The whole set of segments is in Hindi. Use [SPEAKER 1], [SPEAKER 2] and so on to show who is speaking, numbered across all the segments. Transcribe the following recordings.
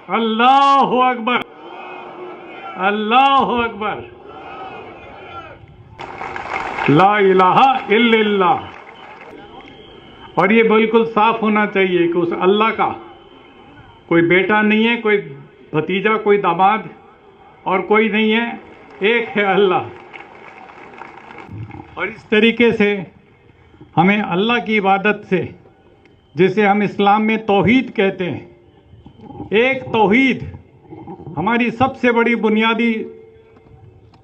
[SPEAKER 1] अल्लाहु अकबर, अल्लाहु अकबर, ला इलाहा इल्लल्लाह। और ये बिल्कुल साफ होना चाहिए कि उस अल्लाह का कोई बेटा नहीं है, कोई भतीजा, कोई दामाद और कोई नहीं है, एक है अल्लाह। और इस तरीके से हमें अल्लाह की इबादत से, जिसे हम इस्लाम में तौहीद कहते हैं, एक तौहीद हमारी सबसे बड़ी बुनियादी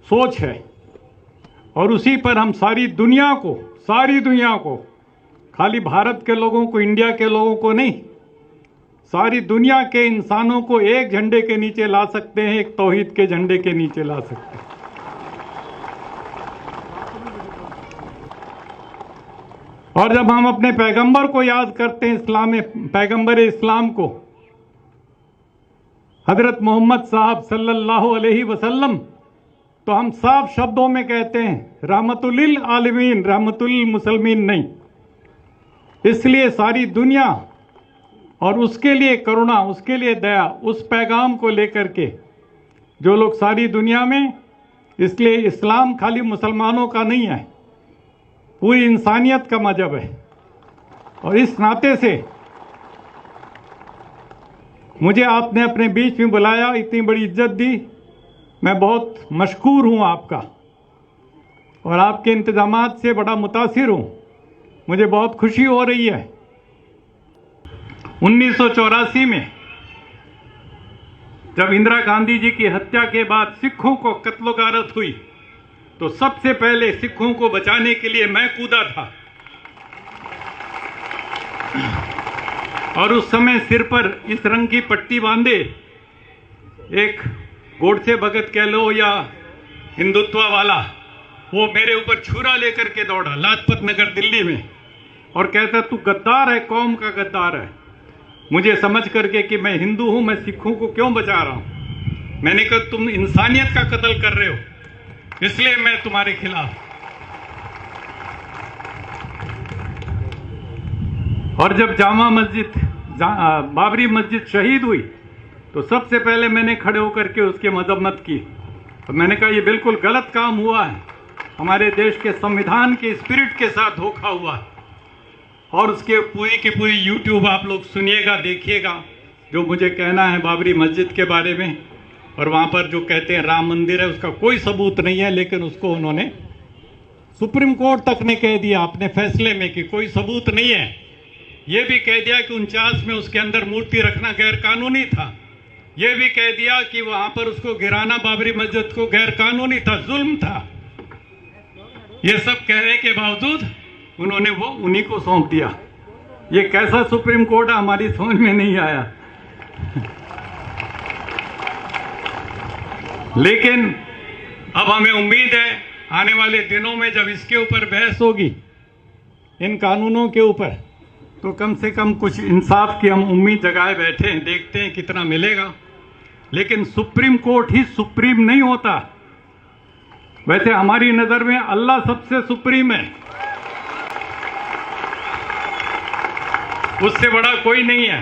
[SPEAKER 1] सोच है। और उसी पर हम सारी दुनिया को, खाली भारत के लोगों को, इंडिया के लोगों को नहीं, सारी दुनिया के इंसानों को एक झंडे के नीचे ला सकते हैं, एक तौहीद के झंडे के नीचे ला सकते हैं। और जब हम अपने पैगंबर को याद करते हैं, इस्लाम में पैगंबर इस्लाम को, हजरत मोहम्मद साहब सल्लल्लाहु अलैहि वसल्लम, तो हम साफ शब्दों में कहते हैं रहमतुल लिल आलमीन, रहमतुल लिल मुसलमीन नहीं। इसलिए सारी दुनिया और उसके लिए करुणा, उसके लिए दया, उस पैगाम को लेकर के जो लोग सारी दुनिया में, इसलिए इस्लाम खाली मुसलमानों का नहीं है, पूरी इंसानियत का मजहब है। और इस नाते से मुझे आपने अपने बीच में बुलाया, इतनी बड़ी इज्जत दी, मैं बहुत मशकूर हूं आपका और आपके इंतजामात से बड़ा मुतासिर हूं। मुझे बहुत खुशी हो रही है। 1984 में जब इंदिरा गांधी जी की हत्या के बाद सिखों को कत्लो गारत हुई, तो सबसे पहले सिखों को बचाने के लिए मैं कूदा था। और उस समय सिर पर इस रंग की पट्टी बांधे एक गोडसे भगत कह लो या हिंदुत्व वाला, वो मेरे ऊपर छुरा लेकर के दौड़ा लाजपत नगर दिल्ली में और कहता तू गद्दार है, कौम का गद्दार है। मुझे समझ करके कि मैं हिंदू हूं, मैं सिखों को क्यों बचा रहा हूं, मैंने कहा तुम इंसानियत का कत्ल कर रहे हो, इसलिए मैं तुम्हारे खिलाफ। और जब जामा मस्जिद, बाबरी मस्जिद शहीद हुई, तो सबसे पहले मैंने खड़े होकर के उसकी मजम्मत की। तो मैंने कहा ये बिल्कुल गलत काम हुआ है, हमारे देश के संविधान के स्पिरिट के साथ धोखा हुआ है। और उसके पूरी की पूरी यूट्यूब आप लोग सुनिएगा, देखिएगा जो मुझे कहना है बाबरी मस्जिद के बारे में। और वहाँ पर जो कहते हैं राम मंदिर है, उसका कोई सबूत नहीं है, लेकिन उसको उन्होंने, सुप्रीम कोर्ट तक ने कह दिया अपने फैसले में कि कोई सबूत नहीं है। ये भी कह दिया कि 49 में उसके अंदर मूर्ति रखना गैर कानूनी था। ये भी कह दिया कि वहाँ पर उसको गिराना, बाबरी मस्जिद को, गैर कानूनी था, जुल्म था। ये सब कहने के बावजूद उन्होंने वो उन्हीं को सौंप दिया। ये कैसा सुप्रीम कोर्ट है, हमारी समझ में नहीं आया। लेकिन अब हमें उम्मीद है आने वाले दिनों में जब इसके ऊपर बहस होगी, इन कानूनों के ऊपर, तो कम से कम कुछ इंसाफ की हम उम्मीद जगाए बैठे हैं, देखते हैं कितना मिलेगा। लेकिन सुप्रीम कोर्ट ही सुप्रीम नहीं होता। वैसे हमारी नजर में अल्लाह सबसे सुप्रीम है, उससे बड़ा कोई नहीं है।